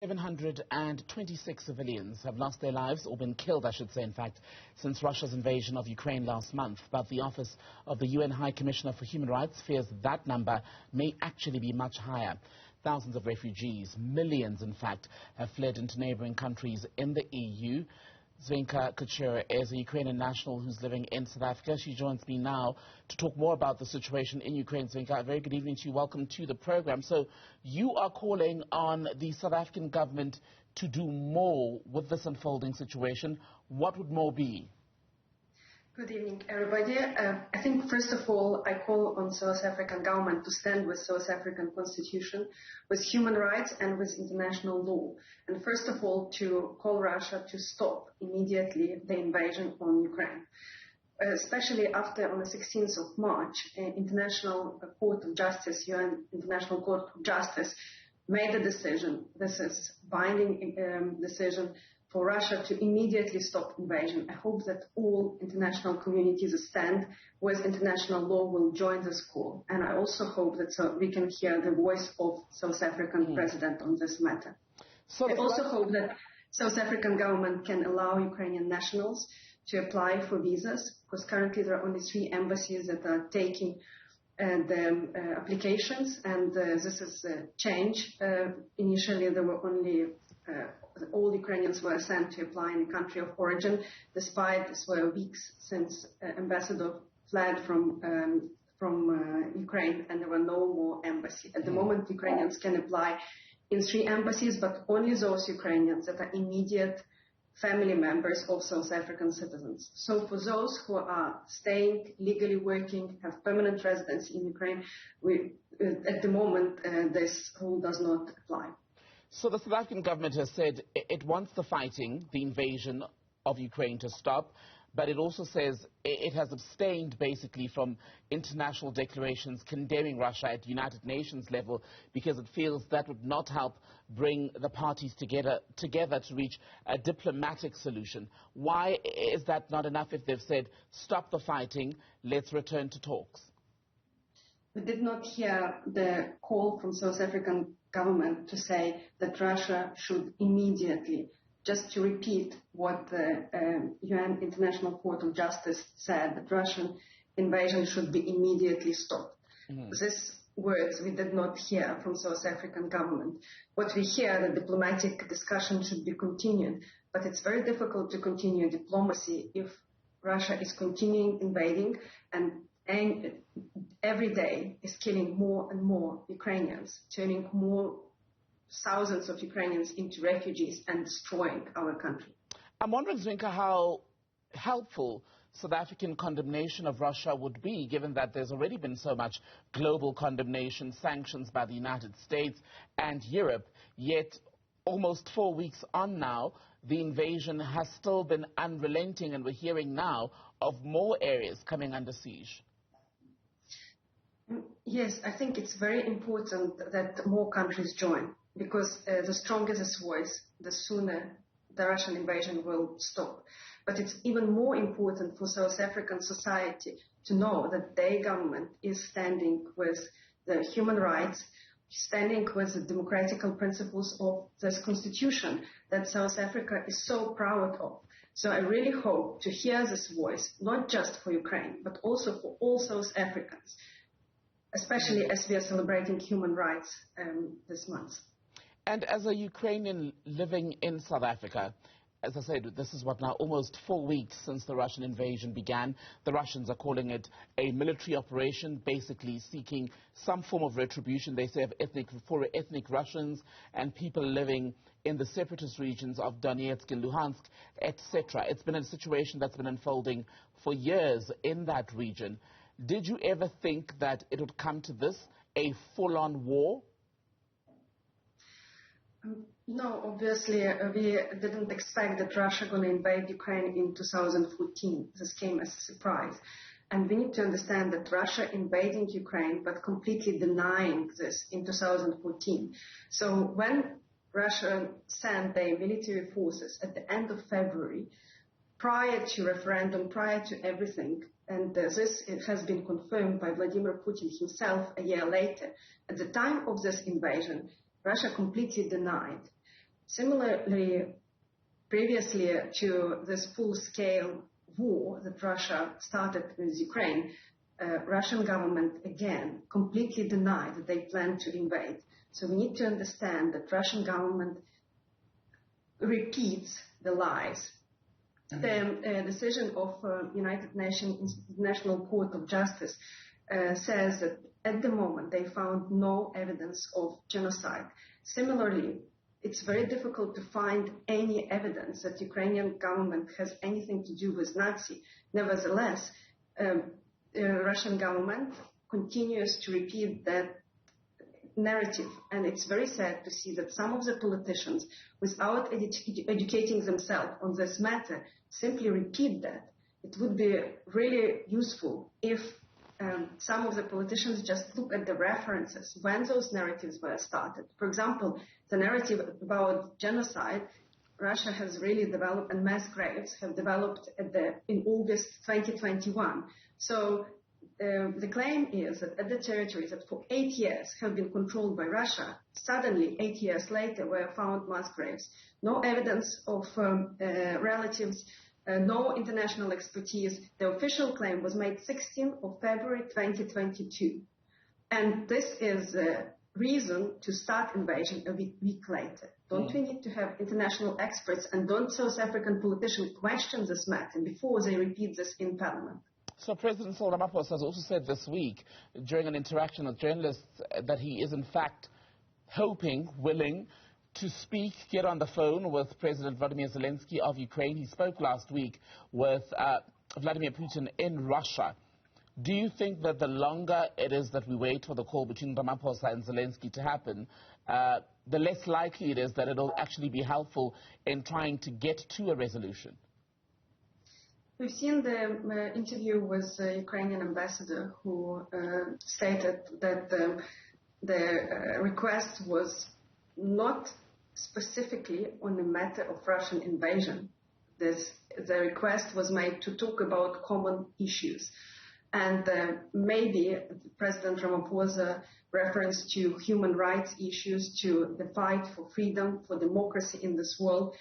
726 civilians have lost their lives, or been killed, I should say, in fact, since Russia's invasion of Ukraine last month. But the Office of the UN High Commissioner for Human Rights fears that number may actually be much higher. Thousands of refugees, millions in fact, have fled into neighbouring countries in the EU. Dzvinka Kachur is a Ukrainian national who's living in South Africa. She joins me now to talk more about the situation in Ukraine. Dzvinka, a very good evening to you. Welcome to the program. So you are calling on the South African government to do more with this unfolding situation. What would more be? Good evening, everybody. I think, first of all, I call on South African government to stand with South African constitution, with human rights and with international law. And first of all, to call Russia to stop immediately the invasion on Ukraine. Especially after, on the 16th of March, International Court of Justice, UN International Court of Justice, made a decision. This is binding decision for Russia to immediately stop invasion. I hope that all international communities stand with international law will join this call. And I also hope that we can hear the voice of South African president on this matter. I also hope that South African government can allow Ukrainian nationals to apply for visas, because currently there are only 3 embassies that are taking the applications, and this is a change. Initially, there were only all Ukrainians were sent to apply in the country of origin, despite this were weeks since ambassador fled from Ukraine, and there were no more embassy. At the moment, Ukrainians can apply in 3 embassies, but only those Ukrainians that are immediate family members of South African citizens. So for those who are staying, legally working, have permanent residence in Ukraine, at the moment, this rule does not apply. So the South African government has said it wants the fighting, the invasion of Ukraine to stop, but it also says it has abstained basically from international declarations condemning Russia at United Nations level because it feels that would not help bring the parties together to reach a diplomatic solution. Why is that not enough if they've said, stop the fighting, let's return to talks? We did not hear the call from South African government to say that Russia should immediately, just to repeat what the UN International Court of Justice said, that Russian invasion should be immediately stopped. These words we did not hear from South African government. What we hear, the diplomatic discussion should be continued, but it's very difficult to continue diplomacy if Russia is continuing invading and every day is killing more and more Ukrainians, turning more thousands of Ukrainians into refugees and destroying our country. I'm wondering, Dzvinka, how helpful South African condemnation of Russia would be, given that there's already been so much global condemnation, sanctions by the United States and Europe, yet almost 4 weeks on now, the invasion has still been unrelenting, and we're hearing now of more areas coming under siege. Yes, I think it's very important that more countries join, because the stronger this voice, the sooner the Russian invasion will stop. But it's even more important for South African society to know that their government is standing with the human rights, standing with the democratical principles of this constitution that South Africa is so proud of. So I really hope to hear this voice, not just for Ukraine, but also for all South Africans, especially as we are celebrating human rights this month. And as a Ukrainian living in South Africa, as I said, this is what now, almost 4 weeks since the Russian invasion began. The Russians are calling it a military operation, basically seeking some form of retribution, they say, for ethnic Russians and people living in the separatist regions of Donetsk and Luhansk, etc. It's been a situation that's been unfolding for years in that region. Did you ever think that it would come to this, a full-on war? No, obviously, we didn't expect that Russia going to invade Ukraine in 2014. This came as a surprise. And we need to understand that Russia invading Ukraine, but completely denying this in 2014. So when Russia sent their military forces at the end of February, prior to referendum, prior to everything, and this has been confirmed by Vladimir Putin himself a year later, at the time of this invasion, Russia completely denied Similarly, previously to this full-scale war that Russia started with Ukraine, Russian government again completely denied that they planned to invade. So we need to understand that Russian government repeats the lies. The decision of United Nations International Court of Justice says that at the moment they found no evidence of genocide. Similarly, it's very difficult to find any evidence that Ukrainian government has anything to do with Nazi. Nevertheless, Russian government continues to repeat that narrative, and it's very sad to see that some of the politicians, without educating themselves on this matter, simply repeat that. It would be really useful if some of the politicians just look at the references when those narratives were started. For example, the narrative about genocide, Russia has really developed, and mass graves have developed in August 2021. So the claim is that at the territories that for 8 years have been controlled by Russia, suddenly 8 years later were found mass graves. No evidence of relatives, no international expertise. The official claim was made 16th of February 2022. And this is a reason to start invasion a week later. Don't we need to have international experts, and don't South African politicians question this matter before they repeat this in parliament? So President Cyril Ramaphosa has also said this week, during an interaction with journalists, that he is in fact hoping, willing to speak, get on the phone with President Vladimir Zelensky of Ukraine. He spoke last week with Vladimir Putin in Russia. Do you think that the longer it is that we wait for the call between Ramaphosa and Zelensky to happen, the less likely it is that it will actually be helpful in trying to get to a resolution? We've seen the interview with the Ukrainian ambassador, who stated that the request was not specifically on the matter of Russian invasion. The request was made to talk about common issues. And maybe President Ramaphosa reference to human rights issues, to the fight for freedom, for democracy in this world,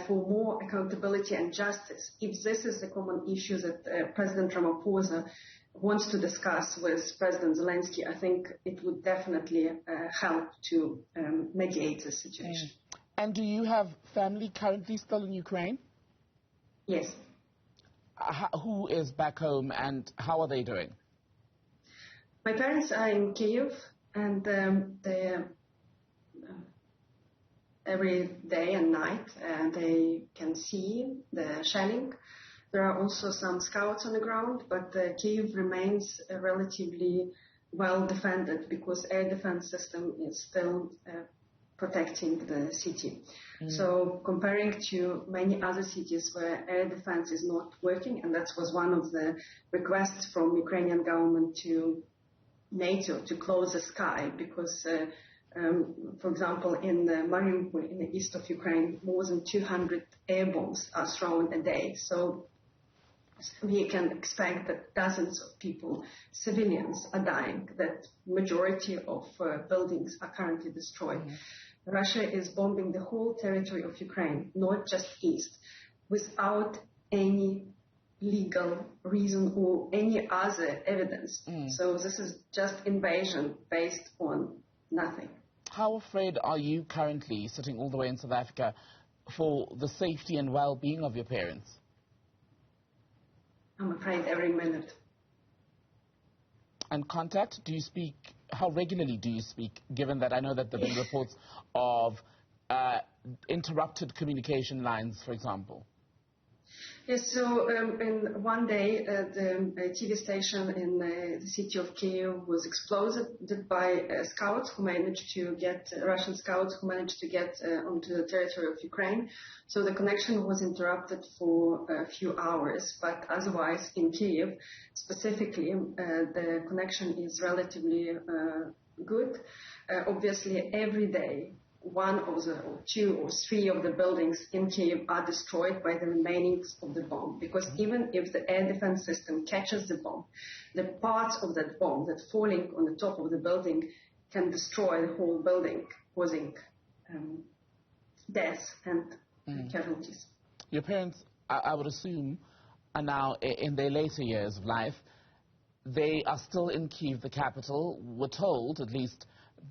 for more accountability and justice. If this is the common issue that President Ramaphosa wants to discuss with President Zelensky, I think it would definitely help to mediate the situation. And do you have family currently still in Ukraine? Yes. Who is back home, and how are they doing? My parents are in Kyiv, and they every day and night they can see the shelling. There are also some scouts on the ground, but Kyiv remains relatively well defended because air defense system is still protecting the city. So comparing to many other cities where air defense is not working, and that was one of the requests from Ukrainian government to NATO to close the sky, because for example, in Mariupol, in the east of Ukraine, more than 200 air bombs are thrown a day. So we can expect that dozens of people, civilians, are dying, that majority of buildings are currently destroyed. Russia is bombing the whole territory of Ukraine, not just east, without any legal reason or any other evidence. So this is just invasion based on nothing. How afraid are you currently, sitting all the way in South Africa, for the safety and well-being of your parents? I'm afraid every minute. And contact, do you speak, how regularly do you speak, given that I know that there have been reports of interrupted communication lines, for example? Yes, so in one day, the TV station in the city of Kyiv was exploded by scouts who managed to get, Russian scouts who managed to get onto the territory of Ukraine. So the connection was interrupted for a few hours, but otherwise in Kyiv, specifically, the connection is relatively good. Obviously, every day, one of the, or two or three of the buildings in Kyiv are destroyed by the remainings of the bomb. Because even if the air defense system catches the bomb, the parts of that bomb that falling on the top of the building can destroy the whole building, causing deaths and casualties. Your parents, I would assume, are now in their later years of life. They are still in Kyiv, the capital. We're told, at least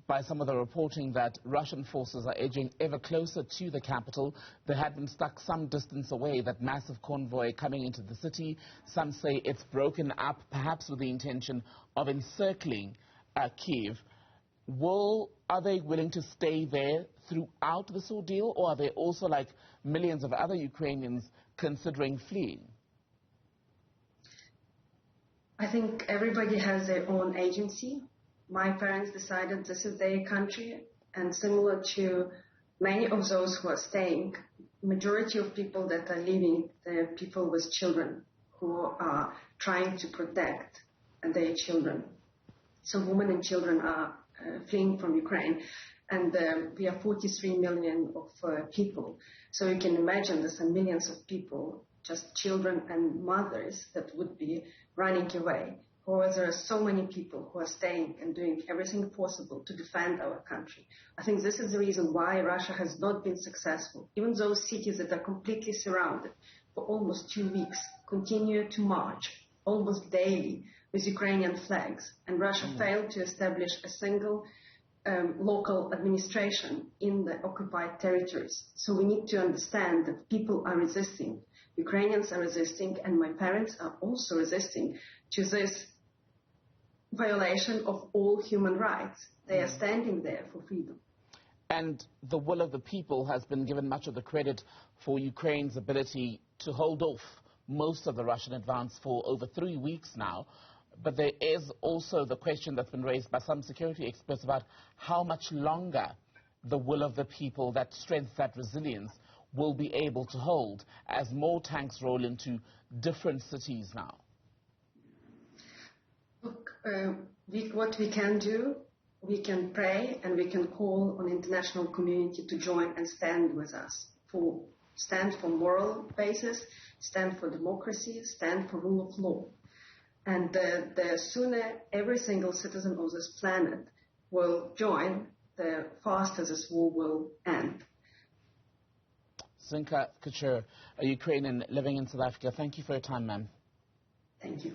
by some of the reporting, that Russian forces are edging ever closer to the capital. They had been stuck some distance away, that massive convoy coming into the city. Some say it's broken up, perhaps with the intention of encircling Kyiv. Are they willing to stay there throughout this ordeal, or are they also, like millions of other Ukrainians, considering fleeing? I think everybody has their own agency. My parents decided this is their country, and similar to many of those who are staying, majority of people that are leaving, they're people with children who are trying to protect their children. So women and children are fleeing from Ukraine, and we are 43 million of people. So you can imagine there's millions of people, just children and mothers, that would be running away. Or there are so many people who are staying and doing everything possible to defend our country. I think this is the reason why Russia has not been successful. Even those cities that are completely surrounded for almost 2 weeks continue to march almost daily with Ukrainian flags. And Russia failed to establish a single local administration in the occupied territories. So we need to understand that people are resisting. Ukrainians are resisting, and my parents are also resisting to this violation of all human rights. They are standing there for freedom. And the will of the people has been given much of the credit for Ukraine's ability to hold off most of the Russian advance for over 3 weeks now. But there is also the question that's been raised by some security experts about how much longer the will of the people, that strength, that resilience, will be able to hold as more tanks roll into different cities now. Look, what we can do, we can pray and we can call on the international community to join and stand with us, stand for moral basis, stand for democracy, stand for rule of law. And the sooner every single citizen of this planet will join, the faster this war will end. Dzvinka Kachur, a Ukrainian living in South Africa. Thank you for your time, ma'am. Thank you.